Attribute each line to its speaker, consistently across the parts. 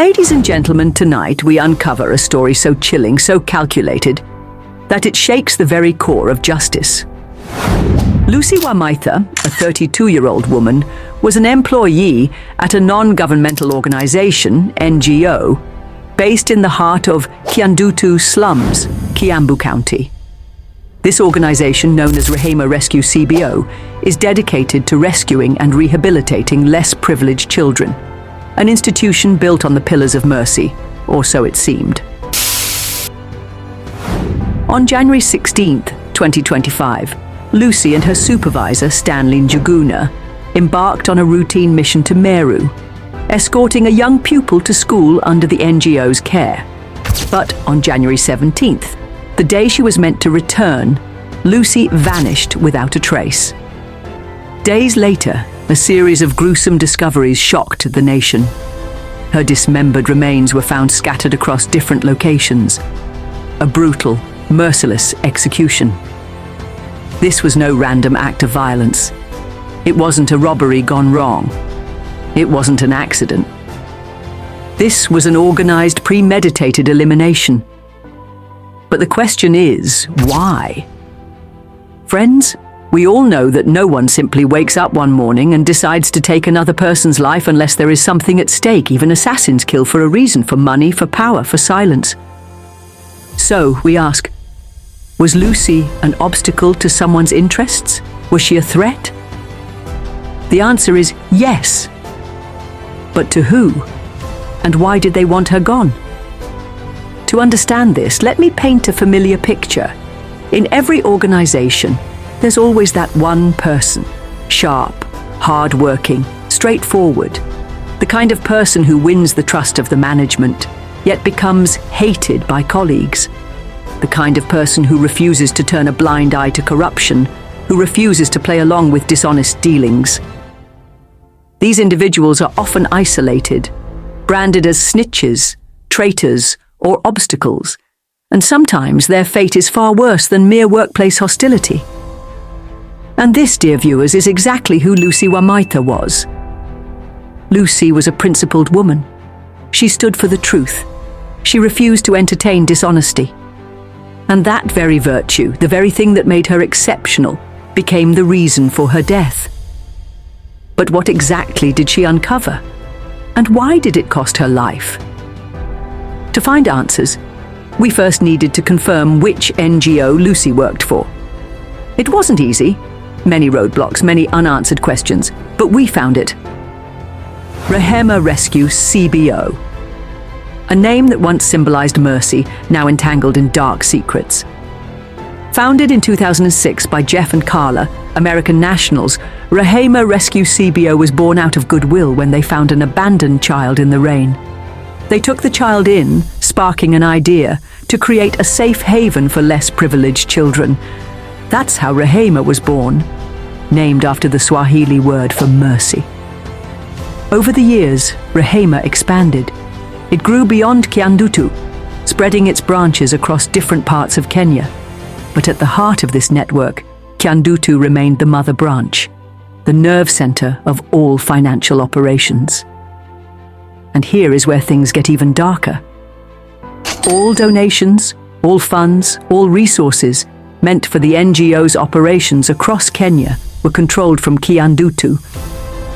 Speaker 1: Ladies and gentlemen, tonight we uncover a story so chilling, so calculated, that it shakes the very core of justice. Lucy Wamaitha, a 32-year-old woman, was an employee at a non-governmental organization, NGO, based in the heart of Kiandutu slums, Kiambu County. This organization, known as Rehema Rescue CBO, is dedicated to rescuing and rehabilitating less privileged children, an institution built on the pillars of mercy, or so it seemed. On January 16, 2025, Lucy and her supervisor, Stanley Njuguna, embarked on a routine mission to Meru, escorting a young pupil to school under the NGO's care. But on January 17th, the day she was meant to return, Lucy vanished without a trace. Days later, a series of gruesome discoveries shocked the nation. Her dismembered remains were found scattered across different locations. A brutal, merciless execution. This was no random act of violence. It wasn't a robbery gone wrong. It wasn't an accident. This was an organized, premeditated elimination. But the question is, why? Friends, we all know that no one simply wakes up one morning and decides to take another person's life unless there is something at stake. Even assassins kill for a reason, for money, for power, for silence. So, we ask, was Lucy an obstacle to someone's interests? Was she a threat? The answer is yes. But to who? And why did they want her gone? To understand this, let me paint a familiar picture. In every organization, there's always that one person, sharp, hard-working, straightforward, the kind of person who wins the trust of the management, yet becomes hated by colleagues, the kind of person who refuses to turn a blind eye to corruption, who refuses to play along with dishonest dealings. These individuals are often isolated, branded as snitches, traitors, or obstacles, and sometimes their fate is far worse than mere workplace hostility. And this, dear viewers, is exactly who Lucy Wamaitha was. Lucy was a principled woman. She stood for the truth. She refused to entertain dishonesty. And that very virtue, the very thing that made her exceptional, became the reason for her death. But what exactly did she uncover? And why did it cost her life? To find answers, we first needed to confirm which NGO Lucy worked for. It wasn't easy. Many roadblocks, many unanswered questions, but we found it. Rehema Rescue CBO. A name that once symbolized mercy, now entangled in dark secrets. Founded in 2006 by Jeff and Carla, American nationals, Rehema Rescue CBO was born out of goodwill when they found an abandoned child in the rain. They took the child in, sparking an idea to create a safe haven for less privileged children. That's how Rehema was born, named after the Swahili word for mercy. Over the years, Rehema expanded. It grew beyond Kiandutu, spreading its branches across different parts of Kenya. But at the heart of this network, Kiandutu remained the mother branch, the nerve center of all financial operations. And here is where things get even darker. All donations, all funds, all resources meant for the NGO's operations across Kenya were controlled from Kiandutu.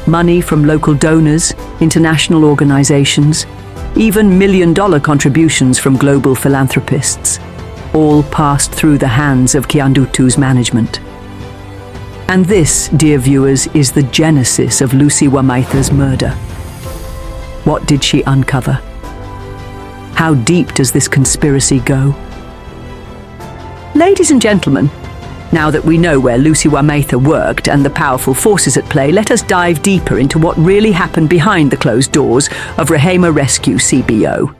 Speaker 1: Money from local donors, international organizations, even million-dollar contributions from global philanthropists, all passed through the hands of Kiandutu's management. And this, dear viewers, is the genesis of Lucy Wamaitha's murder. What did she uncover? How deep does this conspiracy go? Ladies and gentlemen, now that we know where Lucy Wamaitha worked and the powerful forces at play, let us dive deeper into what really happened behind the closed doors of Rehema Rescue CBO.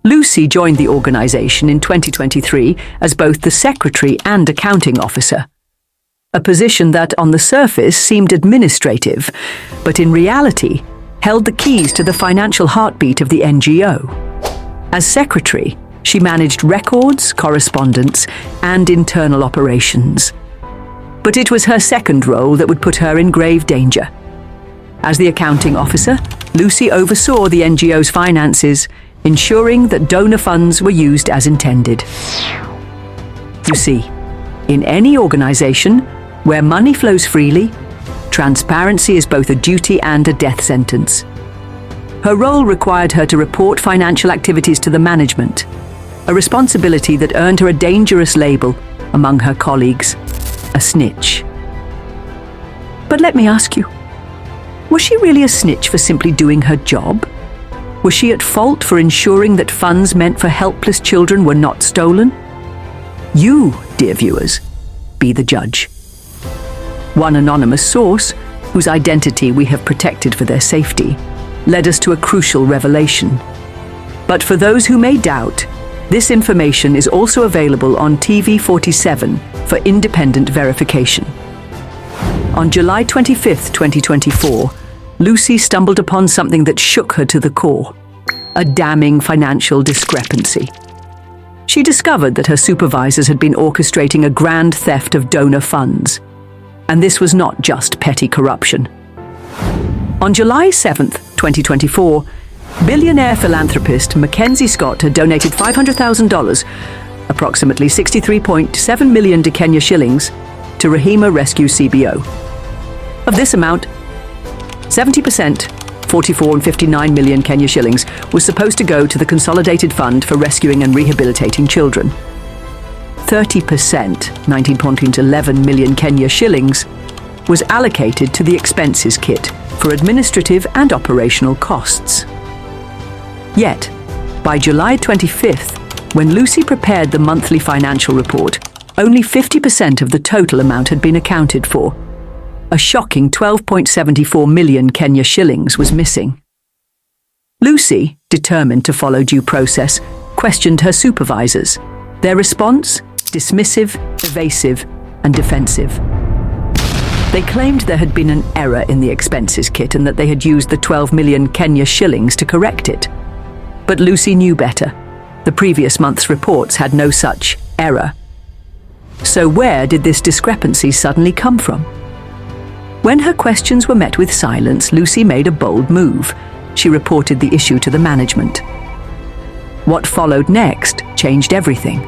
Speaker 1: Lucy joined the organization in 2023 as both the secretary and accounting officer, a position that on the surface seemed administrative, but in reality held the keys to the financial heartbeat of the NGO. As secretary, she managed records, correspondence, and internal operations. But it was her second role that would put her in grave danger. As the accounting officer, Lucy oversaw the NGO's finances, ensuring that donor funds were used as intended. You see, in any organization where money flows freely, transparency is both a duty and a death sentence. Her role required her to report financial activities to the management, a responsibility that earned her a dangerous label among her colleagues, a snitch. But let me ask you, was she really a snitch for simply doing her job? Was she at fault for ensuring that funds meant for helpless children were not stolen? You, dear viewers, be the judge. One anonymous source, whose identity we have protected for their safety, led us to a crucial revelation. But for those who may doubt, this information is also available on TV 47 for independent verification. On July 25, 2024, Lucy stumbled upon something that shook her to the core: a damning financial discrepancy. She discovered that her supervisors had been orchestrating a grand theft of donor funds. And this was not just petty corruption. On July 7, 2024, billionaire philanthropist Mackenzie had donated $500,000, approximately 63.7 million Kenya shillings, to Rehema Rescue CBO. Of this amount, 70%, 44.59 million Kenya shillings, was supposed to go to the Consolidated Fund for Rescuing and Rehabilitating Children. 30%, 19.11 million Kenya shillings, was allocated to the expenses kit for administrative and operational costs. Yet, by July 25th, when Lucy prepared the monthly financial report, only 50% of the total amount had been accounted for. A shocking 12.74 million Kenya shillings was missing. Lucy, determined to follow due process, questioned her supervisors. Their response? Dismissive, evasive, and defensive. They claimed there had been an error in the expenses kit and that they had used the 12 million Kenya shillings to correct it. But Lucy knew better. The previous month's reports had no such error. So where did this discrepancy suddenly come from? When her questions were met with silence, Lucy made a bold move. She reported the issue to the management. What followed next changed everything.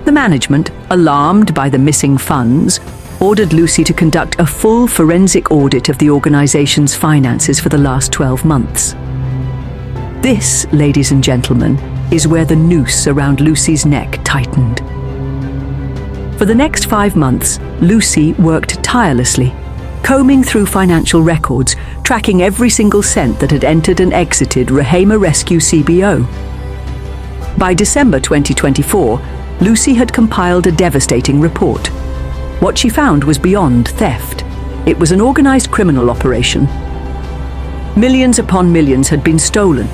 Speaker 1: The management, alarmed by the missing funds, ordered Lucy to conduct a full forensic audit of the organization's finances for the last 12 months. This, ladies and gentlemen, is where the noose around Lucy's neck tightened. For the next 5 months, Lucy worked tirelessly, combing through financial records, tracking every single cent that had entered and exited Rehema Rescue CBO. By December 2024, Lucy had compiled a devastating report. What she found was beyond theft. It was an organized criminal operation. Millions upon millions had been stolen.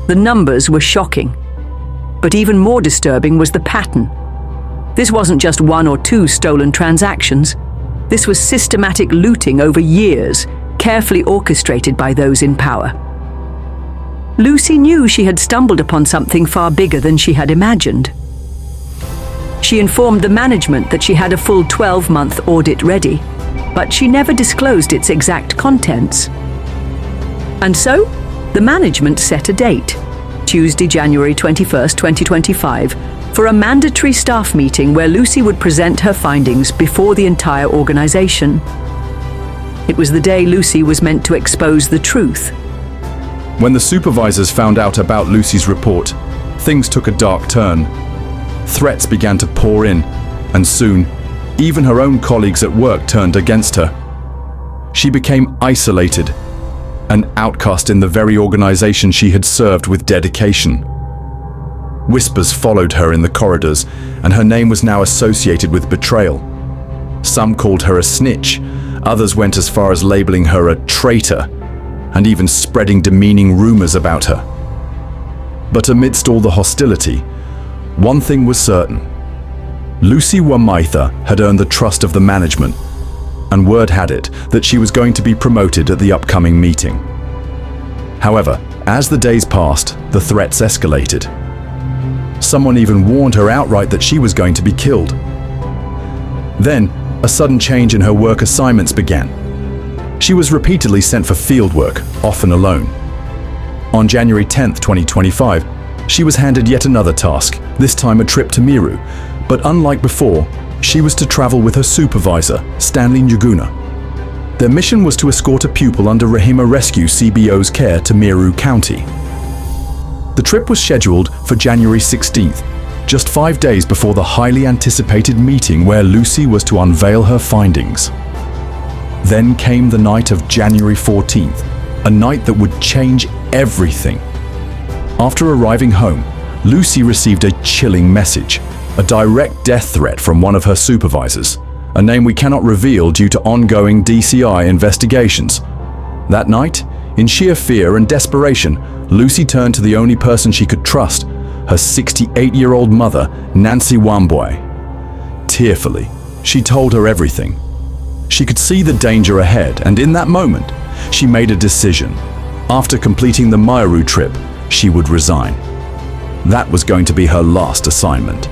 Speaker 1: The numbers were shocking. But even more disturbing was the pattern. This wasn't just 1 or 2 stolen transactions. This was systematic looting over years, carefully orchestrated by those in power. Lucy knew she had stumbled upon something far bigger than she had imagined. She informed the management that she had a full 12-month audit ready, but she never disclosed its exact contents. And so, the management set a date, Tuesday, January 21, 2025, for a mandatory staff meeting where Lucy would present her findings before the entire organization. It was the day Lucy was meant to expose the truth.
Speaker 2: When the supervisors found out about Lucy's report, things took a dark turn. Threats began to pour in, and soon, even her own colleagues at work turned against her. She became isolated, an outcast in the very organization she had served with dedication. Whispers followed her in the corridors, and her name was now associated with betrayal. Some called her a snitch, others went as far as labeling her a traitor, and even spreading demeaning rumors about her. But amidst all the hostility, one thing was certain. Lucy Wamaitha had earned the trust of the management, and word had it that she was going to be promoted at the upcoming meeting. However, as the days passed, the threats escalated. Someone even warned her outright that she was going to be killed. Then, a sudden change in her work assignments began. She was repeatedly sent for fieldwork, often alone. On January 10, 2025, she was handed yet another task, this time a trip to Meru, but unlike before, she was to travel with her supervisor, Stanley Njuguna. Their mission was to escort a pupil under Rehema Rescue CBO's care to Meru County. The trip was scheduled for January 16th, just 5 days before the highly anticipated meeting where Lucy was to unveil her findings. Then came the night of January 14th, a night that would change everything. After arriving home, Lucy received a chilling message, a direct death threat from one of her supervisors, a name we cannot reveal due to ongoing DCI investigations. That night, in sheer fear and desperation, Lucy turned to the only person she could trust, her 68-year-old mother, Nancy Wamboy. Tearfully, she told her everything. She could see the danger ahead, and in that moment, she made a decision. After completing the Meru trip, she would resign. That was going to be her last assignment.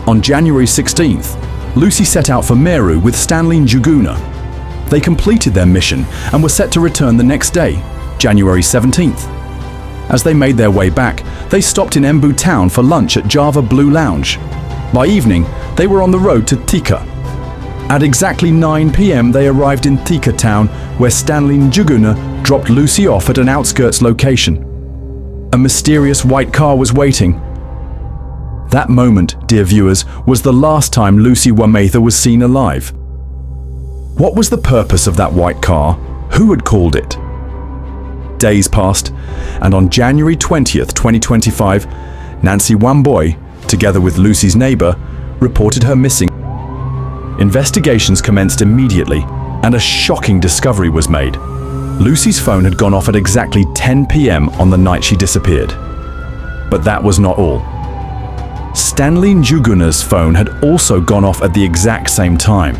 Speaker 2: On January 16th, Lucy set out for Meru with Stanley Njuguna. They completed their mission and were set to return the next day, January 17th. As they made their way back, they stopped in Embu town for lunch at Java Blue Lounge. By evening, they were on the road to Thika. At exactly 9 p.m. they arrived in Thika town, where Stanley Njuguna dropped Lucy off at an outskirts location. A mysterious white car was waiting. That moment, dear viewers, was the last time Lucy Wamaitha was seen alive. What was the purpose of that white car? Who had called it? Days passed, and on January 20th, 2025, Nancy Wamboy, together with Lucy's neighbor, reported her missing. Investigations commenced immediately, and a shocking discovery was made. Lucy's phone had gone off at exactly 10 p.m. on the night she disappeared. But that was not all. Stanley Njuguna's phone had also gone off at the exact same time.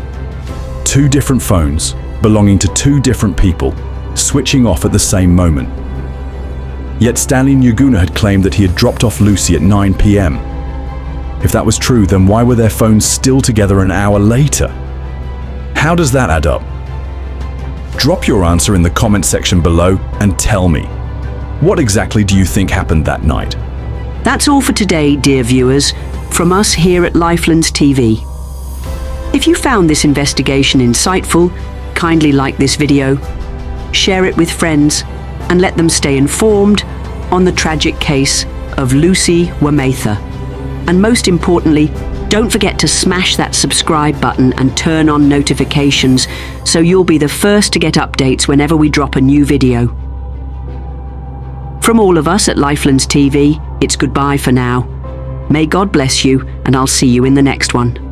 Speaker 2: 2 different phones, belonging to 2 different people, switching off at the same moment. Yet Stanley Njuguna had claimed that he had dropped off Lucy at 9 p.m. If that was true, then why were their phones still together an hour later? How does that add up? Drop your answer in the comment section below and tell me. What exactly do you think happened that night?
Speaker 1: That's all for today, dear viewers, from us here at Lifelens TV. If you found this investigation insightful, kindly like this video, share it with friends, and let them stay informed on the tragic case of Lucy Wamaitha. And most importantly, don't forget to smash that subscribe button and turn on notifications so you'll be the first to get updates whenever we drop a new video. From all of us at Lifelens TV, it's goodbye for now. May God bless you, and I'll see you in the next one.